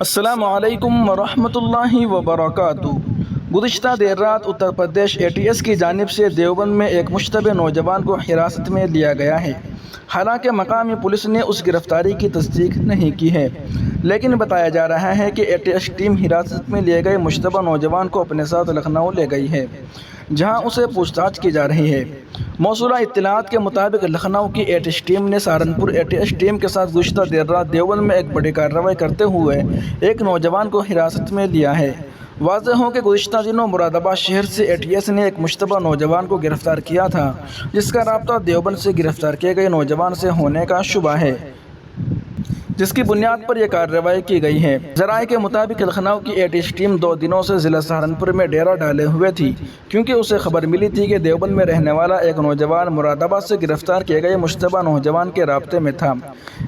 السلام علیکم ورحمۃ اللہ وبرکاتہ۔ گزشتہ دیر رات اتر پردیش ATS کی جانب سے دیوبند میں ایک مشتبہ نوجوان کو حراست میں لیا گیا ہے۔ حالانکہ مقامی پولیس نے اس گرفتاری کی تصدیق نہیں کی ہے، لیکن بتایا جا رہا ہے کہ ATS ٹیم حراست میں لیے گئے مشتبہ نوجوان کو اپنے ساتھ لکھنؤ لے گئی ہے، جہاں اسے پوچھ تاچھ کی جا رہی ہے۔ موصولہ اطلاعات کے مطابق لکھنؤ کی ATS ٹیم نے سہارنپور ATS ٹیم کے ساتھ گزشتہ دیر رات دیوبند میں ایک بڑی کارروائی کرتے ہوئے ایک نوجوان کو حراست میں لیا ہے۔ واضح ہو کہ گزشتہ دنوں مراد آباد شہر سے ATS نے ایک مشتبہ نوجوان کو گرفتار کیا تھا، جس کا رابطہ دیوبند سے گرفتار کیے گئے نوجوان سے ہونے کا شبہ ہے، جس کی بنیاد پر یہ کارروائی کی گئی ہے۔ ذرائع کے مطابق لکھنؤ کی ATS ٹیم 2 دنوں سے ضلع سہارنپور میں ڈیرا ڈالے ہوئے تھی، کیونکہ اسے خبر ملی تھی کہ دیوبند میں رہنے والا ایک نوجوان مراد آباد سے گرفتار کیے گئے مشتبہ نوجوان کے رابطے میں تھا۔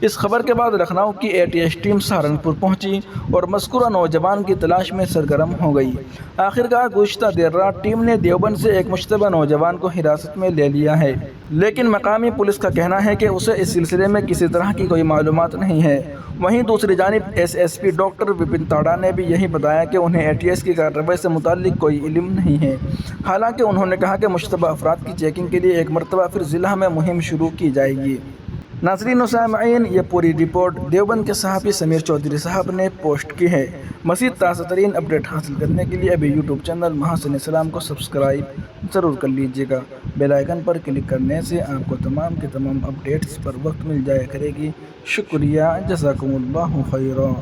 اس خبر کے بعد لکھنؤ کی ATS ٹیم سہارنپور پہنچی اور مذکورہ نوجوان کی تلاش میں سرگرم ہو گئی۔ آخرکار گزشتہ دیر رات ٹیم نے دیوبند سے ایک مشتبہ نوجوان کو حراست میں لے لیا ہے، لیکن مقامی پولیس کا کہنا ہے کہ اسے اس سلسلے میں کسی طرح کی کوئی معلومات نہیں ہے۔ وہیں دوسری جانب SSP ڈاکٹر وپن تاڑا نے بھی یہی بتایا کہ انہیں ATS کی کارروائی سے متعلق کوئی علم نہیں ہے۔ حالانکہ انہوں نے کہا کہ مشتبہ افراد کی چیکنگ کے لیے ایک مرتبہ پھر ضلع میں مہم شروع کی جائے گی۔ ناظرین و سامعین، یہ پوری رپورٹ دیوبند کے صحافی سمیر چودھری صاحب نے پوسٹ کی ہے۔ مزید تازہ ترین اپڈیٹ حاصل کرنے کے لیے ابھی YouTube چینل محاسن اسلام کو سبسکرائب ضرور کر لیجیے گا۔ بیل آئیکن پر کلک کرنے سے آپ کو تمام کے تمام اپڈیٹس پر وقت مل جایا کرے گی۔ شکریہ، جزاکم اللہ خیرا۔